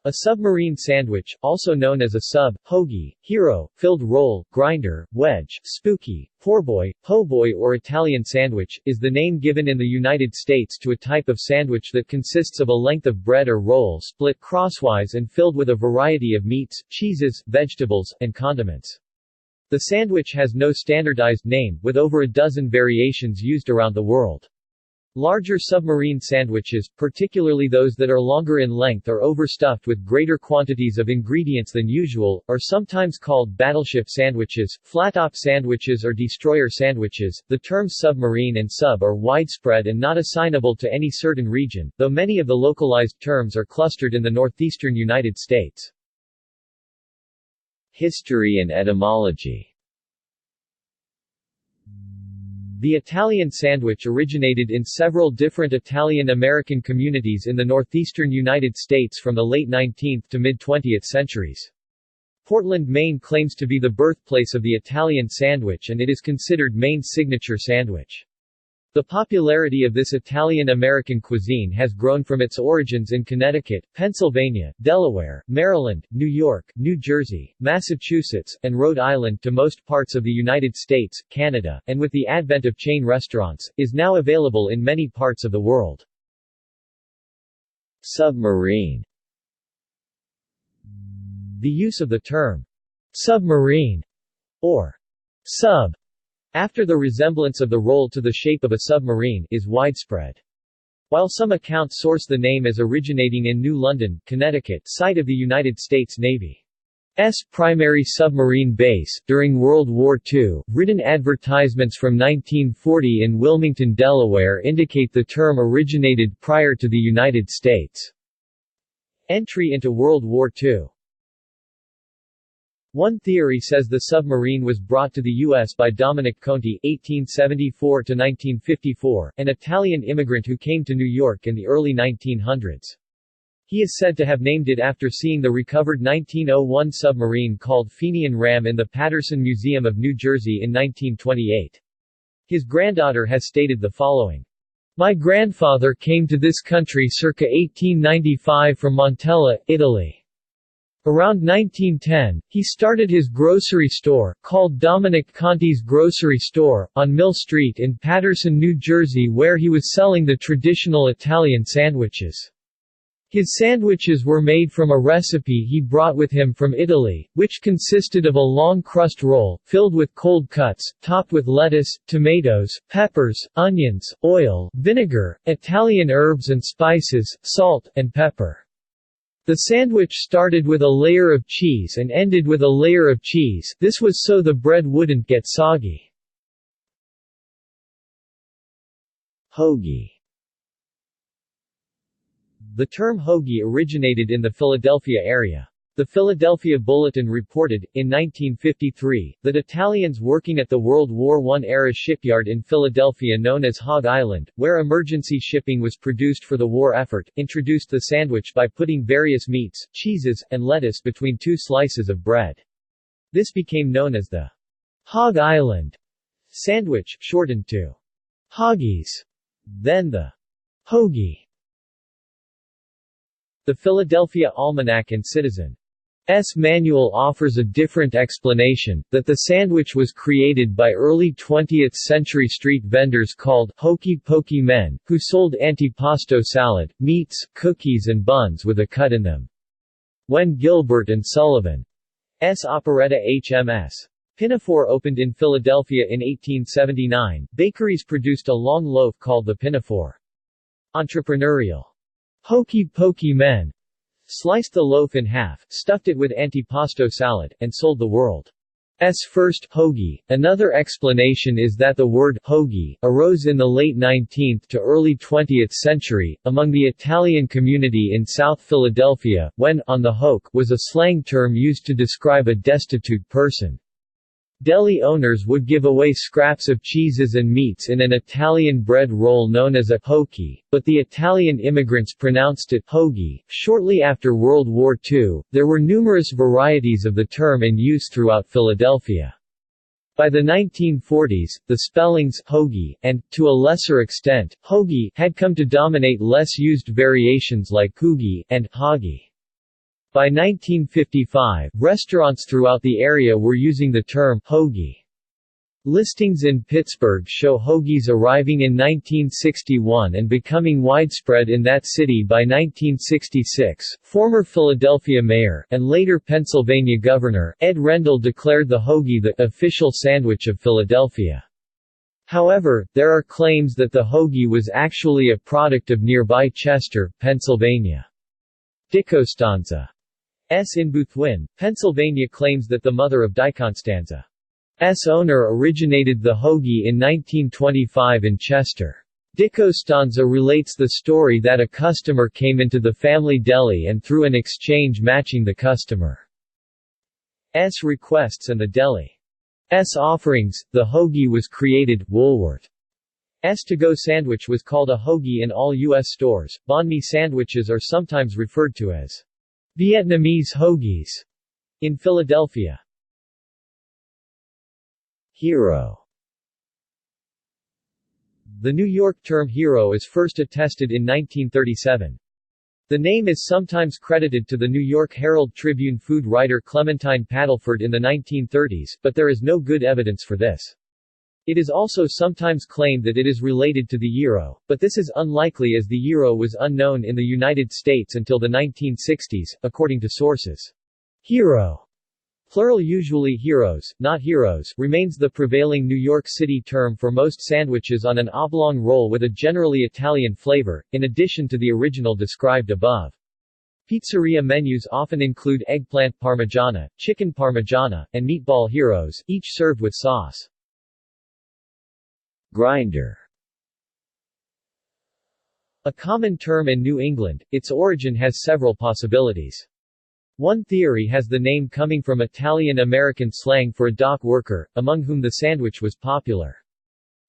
A submarine sandwich, also known as a sub, hoagie, hero, filled roll, also known as a sub, hoagie, filled roll, grinder, wedge, spooky, po' boy or Italian sandwich, is the name given in the United States to a type of sandwich that consists of a length of bread or roll split crosswise and filled with a variety of meats, cheeses, vegetables, and condiments. The sandwich has no standardized name, with over a dozen variations used around the world. Larger submarine sandwiches, particularly those that are longer in length or overstuffed with greater quantities of ingredients than usual, are sometimes called battleship sandwiches, flat-top sandwiches or destroyer sandwiches. The terms submarine and sub are widespread and not assignable to any certain region, though many of the localized terms are clustered in the northeastern United States. History and etymology. The Italian sandwich originated in several different Italian-American communities in the northeastern United States from the late 19th to mid-20th centuries. Portland, Maine claims to be the birthplace of the Italian sandwich and it is considered Maine's signature sandwich. The popularity of this Italian-American cuisine has grown from its origins in Connecticut, Pennsylvania, Delaware, Maryland, New York, New Jersey, Massachusetts, and Rhode Island to most parts of the United States, Canada, and with the advent of chain restaurants, is now available in many parts of the world. Submarine. The use of the term submarine or sub after the resemblance of the roll to the shape of a submarine is widespread. While some accounts source the name as originating in New London, Connecticut, site of the United States Navy's primary submarine base, during World War II, written advertisements from 1940 in Wilmington, Delaware indicate the term originated prior to the United States' entry into World War II. One theory says the submarine was brought to the U.S. by Dominic Conti (1874–1954), an Italian immigrant who came to New York in the early 1900s. He is said to have named it after seeing the recovered 1901 submarine called Fenian Ram in the Patterson Museum of New Jersey in 1928. His granddaughter has stated the following. "My grandfather came to this country circa 1895 from Montella, Italy. Around 1910, he started his grocery store, called Dominic Conti's Grocery Store, on Mill Street in Patterson, New Jersey where he was selling the traditional Italian sandwiches. His sandwiches were made from a recipe he brought with him from Italy, which consisted of a long crust roll, filled with cold cuts, topped with lettuce, tomatoes, peppers, onions, oil, vinegar, Italian herbs and spices, salt, and pepper. The sandwich started with a layer of cheese and ended with a layer of cheese. This was so the bread wouldn't get soggy." Hoagie. The term hoagie originated in the Philadelphia area. The Philadelphia Bulletin reported, in 1953, that Italians working at the World War I-era shipyard in Philadelphia known as Hog Island, where emergency shipping was produced for the war effort, introduced the sandwich by putting various meats, cheeses, and lettuce between two slices of bread. This became known as the Hog Island sandwich, shortened to Hoggies, then the hoagie. The Philadelphia Almanac and Citizen S. Manual offers a different explanation, that the sandwich was created by early 20th-century street vendors called hokey pokey men, who sold antipasto salad, meats, cookies and buns with a cut in them. When Gilbert and Sullivan's operetta HMS Pinafore opened in Philadelphia in 1879, bakeries produced a long loaf called the Pinafore. Entrepreneurial hokey pokey men sliced the loaf in half, stuffed it with antipasto salad, and sold the world's first hoagie. Another explanation is that the word hoagie arose in the late 19th to early 20th century, among the Italian community in South Philadelphia, when on the hook was a slang term used to describe a destitute person. Deli owners would give away scraps of cheeses and meats in an Italian bread roll known as a hoagie, but the Italian immigrants pronounced it hoagie. Shortly after World War II, there were numerous varieties of the term in use throughout Philadelphia. By the 1940s, the spellings hoagie and, to a lesser extent, hoagie had come to dominate less used variations like coogie and hoggy. By 1955, restaurants throughout the area were using the term hoagie. Listings in Pittsburgh show hoagies arriving in 1961 and becoming widespread in that city by 1966. Former Philadelphia mayor, and later Pennsylvania governor, Ed Rendell declared the hoagie the official sandwich of Philadelphia. However, there are claims that the hoagie was actually a product of nearby Chester, Pennsylvania. DiCostanza's in Boothwyn, Pennsylvania claims that the mother of DiCostanza owner originated the hoagie in 1925 in Chester. DiCostanza relates the story that a customer came into the family deli and through an exchange matching the customer's requests and the deli's offerings, the hoagie was created. Woolworth's to-go sandwich was called a hoagie in all U.S. stores. Banh mi sandwiches are sometimes referred to as Vietnamese hoagies in Philadelphia. Hero. The New York term hero is first attested in 1937. The name is sometimes credited to the New York Herald-Tribune food writer Clementine Paddleford in the 1930s, but there is no good evidence for this. It is also sometimes claimed that it is related to the gyro, but this is unlikely as the gyro was unknown in the United States until the 1960s, according to sources. Hero, plural usually heroes, not heroes, remains the prevailing New York City term for most sandwiches on an oblong roll with a generally Italian flavor, in addition to the original described above. Pizzeria menus often include eggplant parmigiana, chicken parmigiana, and meatball heroes, each served with sauce. Grinder. A common term in New England, its origin has several possibilities. One theory has the name coming from Italian-American slang for a dock worker, among whom the sandwich was popular.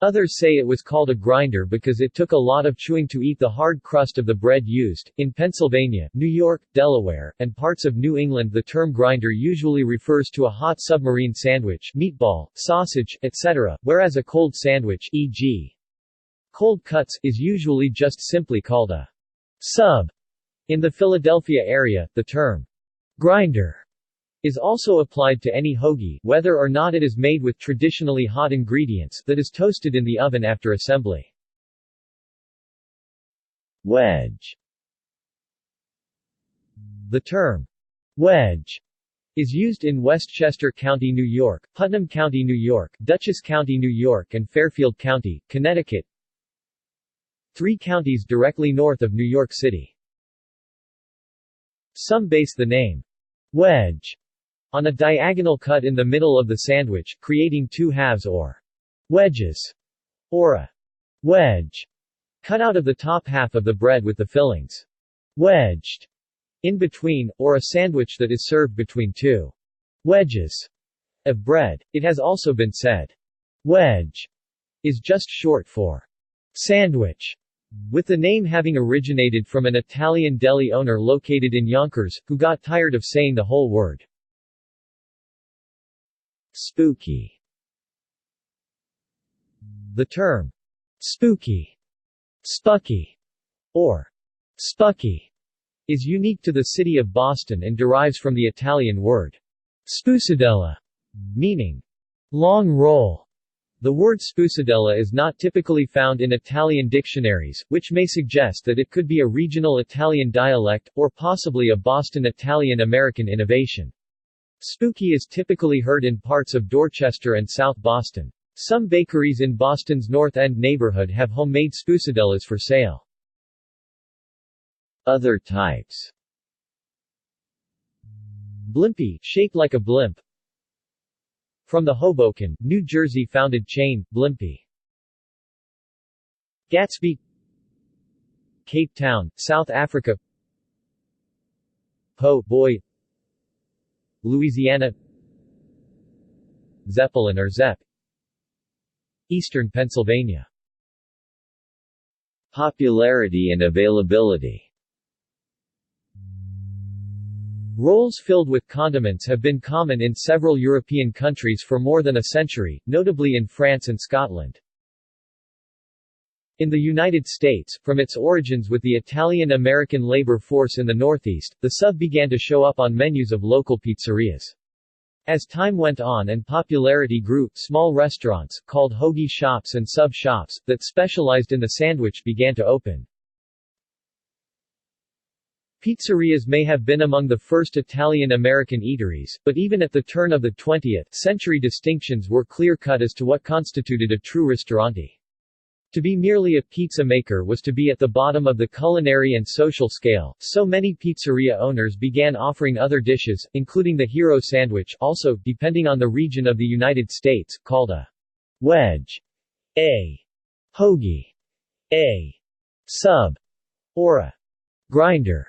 Others say it was called a grinder because it took a lot of chewing to eat the hard crust of the bread used. In Pennsylvania, New York, Delaware, and parts of New England, the term grinder usually refers to a hot submarine sandwich, meatball, sausage, etc., whereas a cold sandwich, e.g. cold cuts, is usually just simply called a sub. In the Philadelphia area, the term grinder is also applied to any hoagie, whether or not it is made with traditionally hot ingredients, that is toasted in the oven after assembly. Wedge. The term wedge is used in Westchester County, New York, Putnam County, New York, Dutchess County, New York, and Fairfield County, Connecticut, 3 counties directly north of New York City. Some base the name wedge on a diagonal cut in the middle of the sandwich, creating 2 halves or wedges, or a wedge cut out of the top half of the bread with the fillings wedged in between, or a sandwich that is served between 2 wedges of bread. It has also been said, wedge is just short for sandwich, with the name having originated from an Italian deli owner located in Yonkers, who got tired of saying the whole word. Spooky. The term spooky, spucky, or spucky is unique to the city of Boston and derives from the Italian word spoosadella, meaning long roll. The word spoosadella is not typically found in Italian dictionaries, which may suggest that it could be a regional Italian dialect, or possibly a Boston Italian-American innovation. Spooky is typically heard in parts of Dorchester and South Boston. Some bakeries in Boston's North End neighborhood have homemade spoosadellas for sale. Other types. Blimpie, shaped like a blimp. From the Hoboken, New Jersey founded chain, Blimpie. Gatsby, Cape Town, South Africa. Po' boy, Louisiana. Zeppelin or Zepp, Eastern Pennsylvania. Popularity and availability. Rolls filled with condiments have been common in several European countries for more than a century, notably in France and Scotland. In the United States, from its origins with the Italian-American labor force in the Northeast, the sub began to show up on menus of local pizzerias. As time went on and popularity grew, small restaurants, called hoagie shops and sub shops, that specialized in the sandwich began to open. Pizzerias may have been among the first Italian-American eateries, but even at the turn of the 20th century distinctions were clear-cut as to what constituted a true ristorante. To be merely a pizza maker was to be at the bottom of the culinary and social scale, so many pizzeria owners began offering other dishes, including the hero sandwich, also, depending on the region of the United States, called a wedge, a hoagie, a sub, or a grinder,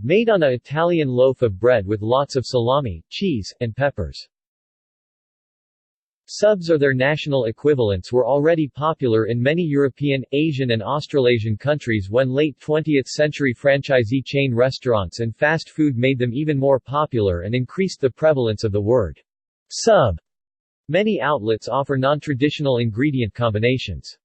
made on an Italian loaf of bread with lots of salami, cheese, and peppers. Subs or their national equivalents were already popular in many European, Asian and Australasian countries when late 20th century franchisee chain restaurants and fast food made them even more popular and increased the prevalence of the word sub. Many outlets offer non-traditional ingredient combinations.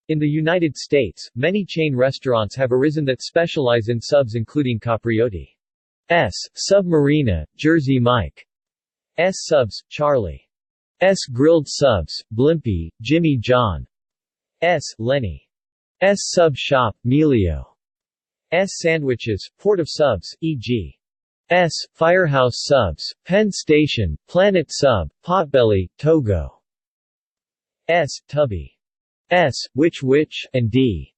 In the United States, many chain restaurants have arisen that specialize in subs including Capriotti's Submarina, Jersey Mike's Subs, Charlie's Grilled Subs, Blimpie, Jimmy John's, Lenny's Sub Shop, Melio's Sandwiches, Port of Subs, e.g. Firehouse Subs, Penn Station, Planet Sub, Potbelly, Togo's Tubby's, Which, and D.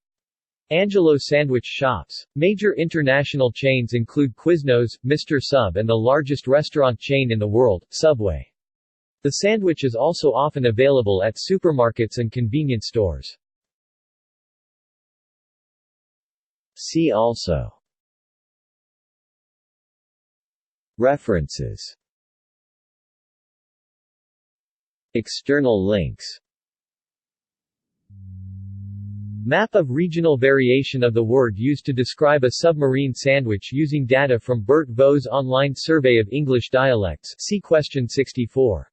Angelo sandwich shops. Major international chains include Quiznos, Mr. Sub and the largest restaurant chain in the world, Subway. The sandwich is also often available at supermarkets and convenience stores. See also References. External links. Map of regional variation of the word used to describe a submarine sandwich using data from Bert Vaux's online survey of English dialects. See question 64.